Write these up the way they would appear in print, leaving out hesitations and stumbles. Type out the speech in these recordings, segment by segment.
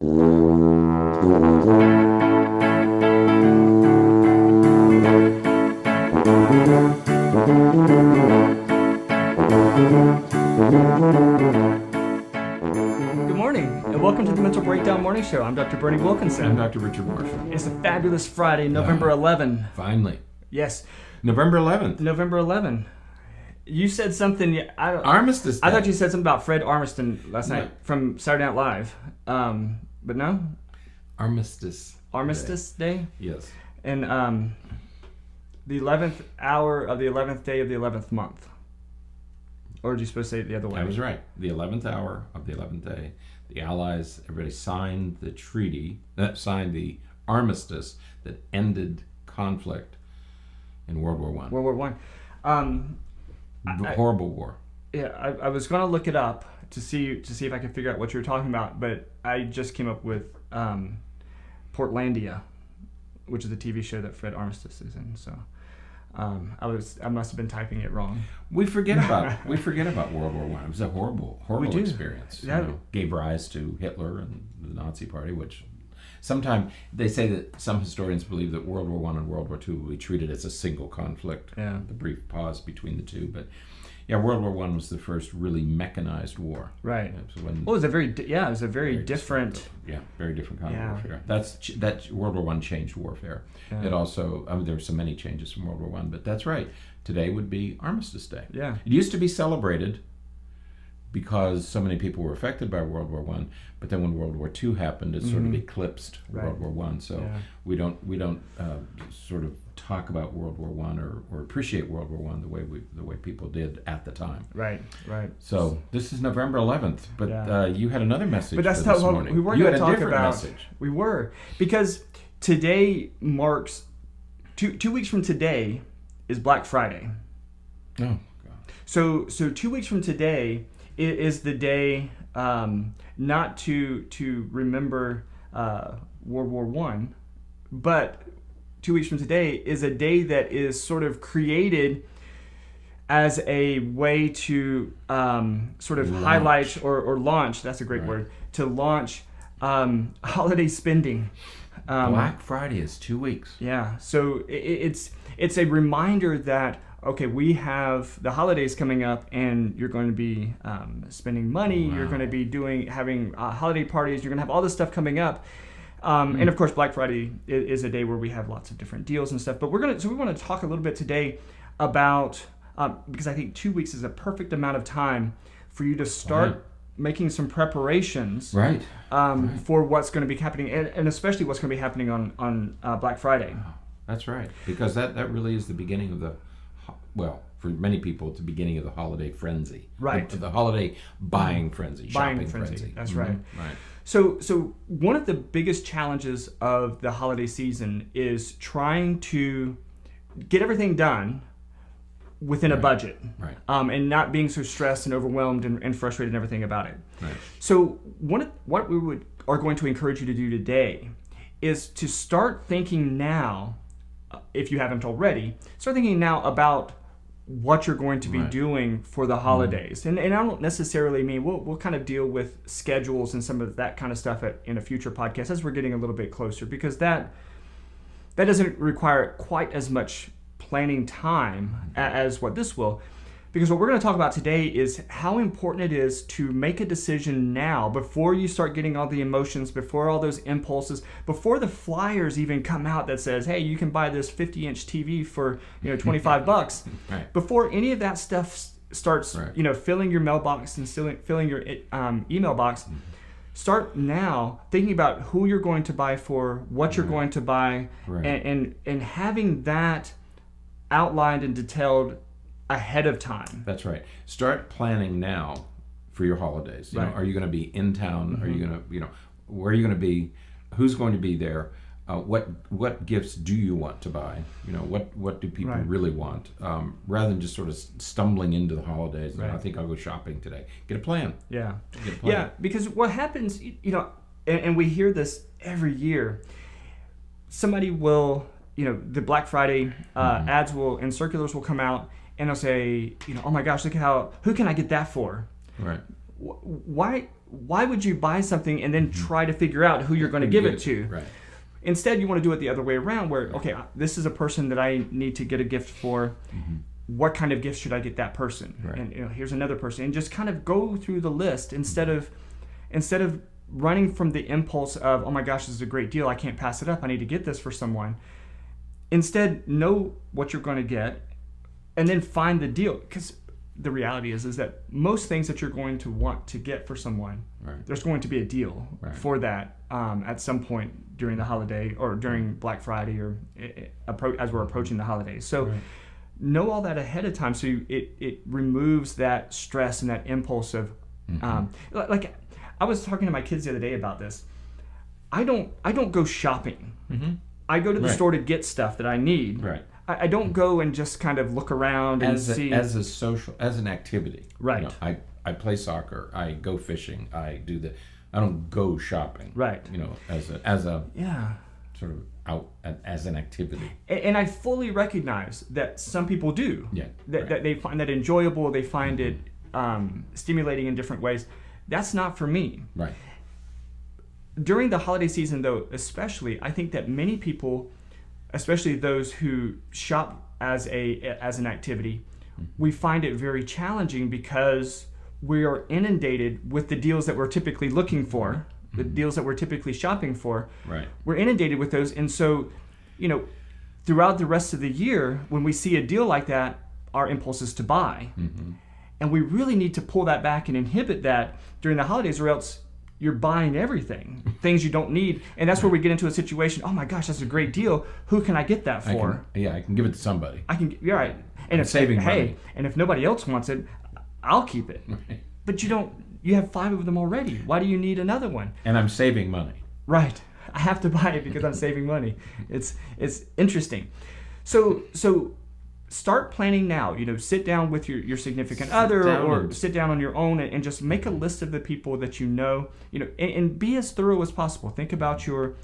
Good morning, and welcome to the Mental Breakdown Morning Show. I'm Dr. Bernie Wilkinson. I'm Dr. Richard Marshall. It's a fabulous Friday, November 11. Finally. Yes. November 11th. November 11. You said something. Armistice Day. I thought you said something about Fred Armisen last night from Saturday Night Live. But no? Armistice Day? Yes. And the 11th hour of the 11th day of the 11th month. Or did you supposed to say it the other way? I was right. The 11th hour of the 11th day, the Allies, everybody signed the treaty, signed the armistice that ended conflict in World War I. World War I. Horrible war. Yeah, I was going to look it up to see if I could figure out what you were talking about, but I just came up with Portlandia, which is the TV show that Fred Armistice is in. So I must have been typing it wrong. We forget about World War I. It was a horrible experience. Yeah. Gave rise to Hitler and the Nazi Party, which sometimes they say that some historians believe that World War I and World War II will be treated as a single conflict. Yeah. The brief pause between the two, but yeah, World War I was the first really mechanized war. Right. So it was a very different. Yeah, very different kind Yeah. of warfare. That World War I changed warfare. Yeah. It also there were so many changes from World War I, but that's right. Today would be Armistice Day. Yeah. It used to be celebrated because so many people were affected by World War I, but then when World War II happened, it sort of eclipsed World War I. So we don't sort of talk about World War I or appreciate World War I the way people did at the time. Right. So this is November 11th, but you had another message. But that's for this not morning. we weren't You going had to a talk different about. message. We were, because today marks 2 weeks from today is Black Friday. Oh God. So 2 weeks from today is the day not to remember World War I, but 2 weeks from today is a day that is sort of created as a way to sort of highlight or launch, that's a great word, to launch holiday spending. Black Friday is 2 weeks. Yeah, so it's a reminder that, okay, we have the holidays coming up, and you're going to be spending money. Wow. You're going to be having holiday parties. You're going to have all this stuff coming up, and of course, Black Friday is a day where we have lots of different deals and stuff. But we want to talk a little bit today about because I think 2 weeks is a perfect amount of time for you to start making some preparations for what's going to be happening, and especially what's going to be happening on Black Friday. That's right, because that really is the beginning of for many people, it's the beginning of the holiday frenzy. Right. The holiday buying frenzy, shopping frenzy. That's right. Right. So one of the biggest challenges of the holiday season is trying to get everything done within a budget, and not being so stressed and overwhelmed and frustrated and everything about it. Right. So what we are going to encourage you to do today is to start thinking now, if you haven't already, start thinking now about what you're going to be doing for the holidays. And I don't necessarily mean, we'll kind of deal with schedules and some of that kind of stuff in a future podcast as we're getting a little bit closer, because that doesn't require quite as much planning time as what this will. Because what we're going to talk about today is how important it is to make a decision now, before you start getting all the emotions, before all those impulses, before the flyers even come out that says, hey, you can buy this 50-inch TV for $25. Right. Before any of that stuff starts filling your mailbox and filling your email box, start now thinking about who you're going to buy for, what you're going to buy, and having that outlined and detailed ahead of time. That's right. Start planning now for your holidays. You know, are you going to be in town? Are you going to, where are you going to be? Who's going to be there? What gifts do you want to buy? What do people really want? Rather than just sort of stumbling into the holidays. I think I'll go shopping today. Get a plan. Yeah. Get a plan. Yeah, because what happens, and we hear this every year. Somebody will, the Black Friday ads and circulars will come out, and they'll say, oh my gosh, who can I get that for? Right. why would you buy something and then try to figure out who you're going to give it to? Right. Instead, you want to do it the other way around, where, okay, this is a person that I need to get a gift for. What kind of gift should I get that person? Right. And here's another person, and just kind of go through the list instead of running from the impulse of, oh my gosh, this is a great deal, I can't pass it up, I need to get this for someone. Instead, know what you're going to get, and then find the deal. Because the reality is that most things that you're going to want to get for someone, there's going to be a deal for that at some point during the holiday or during Black Friday or as we're approaching the holidays. So know all that ahead of time, so it removes that stress and that impulse of like I was talking to my kids the other day about this. I don't go shopping. I go to the store to get stuff that I need. Right. I don't go and just kind of look around and see. As an activity. Right. You know, I play soccer. I go fishing. I don't go shopping. Right. You know, as a sort of out as an activity. And I fully recognize that some people do. Yeah. That they find that enjoyable. They find it stimulating in different ways. That's not for me. Right. During the holiday season, though, especially, I think that many people, especially those who shop as an activity, we find it very challenging because we are inundated with the deals that we're typically looking for, the deals that we're typically shopping for. Right. We're inundated with those, and so, throughout the rest of the year, when we see a deal like that, our impulse is to buy. And we really need to pull that back and inhibit that during the holidays, or else you're buying everything, things you don't need. And that's where we get into a situation, oh my gosh, that's a great deal. Who can I get that for? I can give it to somebody. You're right. And if saving money. And if nobody else wants it, I'll keep it. Right. But you have 5 of them already. Why do you need another one? And I'm saving money. Right. I have to buy it because I'm saving money. It's interesting. So start planning now. Sit down with your significant other, or sit down on your own and just make a list of the people that and be as thorough as possible. Think about your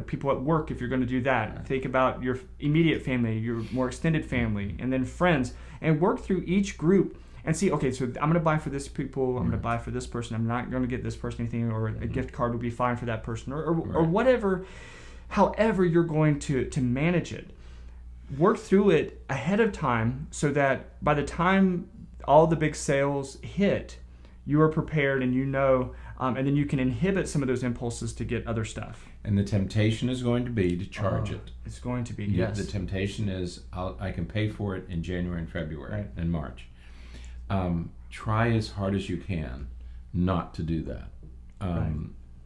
people at work if you're going to do that. Right. Think about your immediate family, your more extended family, and then friends, and work through each group and see, okay, so I'm going to buy for this people, I'm going to buy for this person, I'm not going to get this person anything, or a gift card will be fine for that person, or whatever, however you're going to manage it. Work through it ahead of time so that by the time all the big sales hit, you are prepared and and then you can inhibit some of those impulses to get other stuff. And the temptation is going to be to charge it. It's going to be, yes. The temptation is I can pay for it in January and February and March. Try as hard as you can not to do that.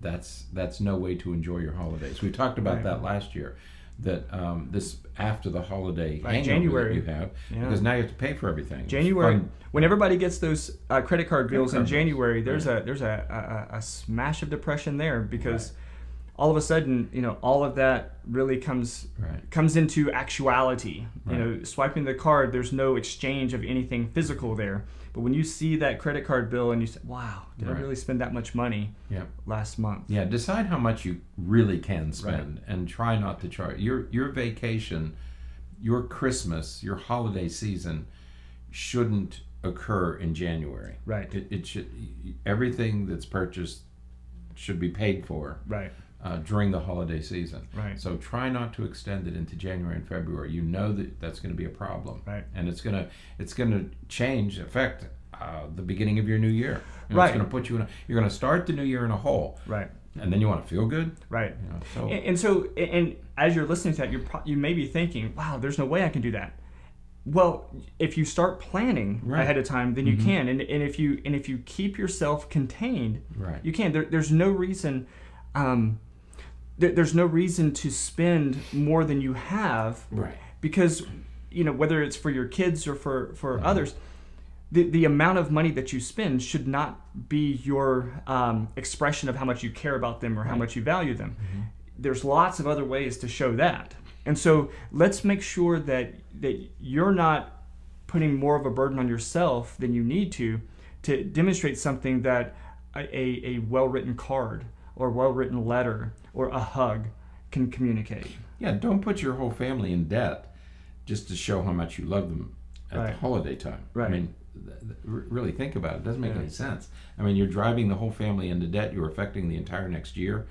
That's no way to enjoy your holidays. We talked about that last year. That this after the holiday hangover January. that you have, because now you have to pay for everything. January, when everybody gets those credit card bills in January, there's a smash of depression there, because all of a sudden, all of that really comes into actuality. Swiping the card, there's no exchange of anything physical there. But when you see that credit card bill and you say, wow, did I really spend that much money last month? Yeah, decide how much you really can spend and try not to charge. Your vacation, your Christmas, your holiday season shouldn't occur in January. Right. It should, everything that's purchased should be paid for. Right. During the holiday season. Right. So try not to extend it into January and February. You know that's going to be a problem. Right. And it's going to affect the beginning of your new year. Right. It's going to put you you're going to start the new year in a hole. Right. And then you want to feel good. Right. So as you're listening to that, you may be thinking, wow, there's no way I can do that. Well, if you start planning ahead of time, then you can. And if you keep yourself contained, you can. There's no reason. There's no reason to spend more than you have, because whether it's for your kids or for others, the amount of money that you spend should not be your expression of how much you care about them or how much you value them. There's lots of other ways to show that, and so let's make sure that you're not putting more of a burden on yourself than you need to demonstrate something that a well-written card or well-written letter or a hug can communicate. Yeah, don't put your whole family in debt just to show how much you love them at the holiday time. Right. I mean, really think about it. It doesn't make Yeah. any sense. I mean, you're driving the whole family into debt. You're affecting the entire next year.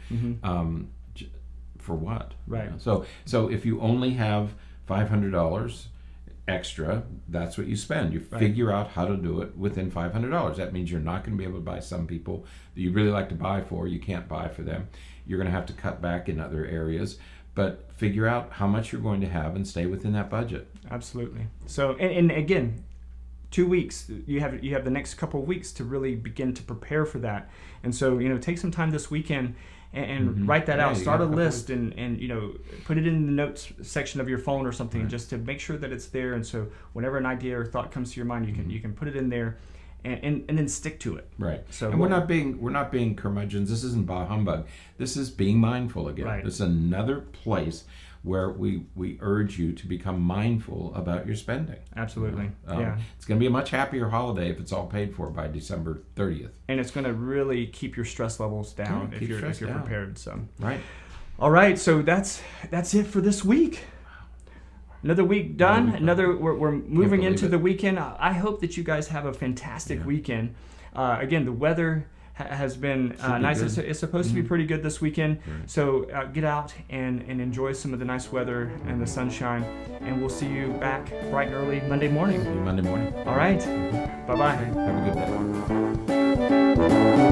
For what? Right. So if you only have $500 extra, that's what you spend. You figure out how to do it within $500. That means you're not going to be able to buy some people that you really like to buy for. You can't buy for them. You're going to have to cut back in other areas, but figure out how much you're going to have and stay within that budget. Absolutely. So, and again, 2 weeks, you have the next couple of weeks to really begin to prepare for that. And so, take some time this weekend and write that out. Start a list and put it in the notes section of your phone or something, just to make sure that it's there. And so whenever an idea or thought comes to your mind, you can put it in there and then stick to it. Right. So and we're not being curmudgeons. This isn't bah humbug. This is being mindful again. Right. This is another place where we urge you to become mindful about your spending. Absolutely. It's going to be a much happier holiday if it's all paid for by December 30th. And it's going to really keep your stress levels down if you're prepared. So. Right. All right. So that's it for this week. Another week done. We're moving into the weekend. I hope that you guys have a fantastic weekend. Again, the weather has been nice. It's supposed to be pretty good this weekend. So get out and enjoy some of the nice weather and the sunshine. And we'll see you back bright and early Monday morning. Monday morning. All right. Bye-bye. Have a good day.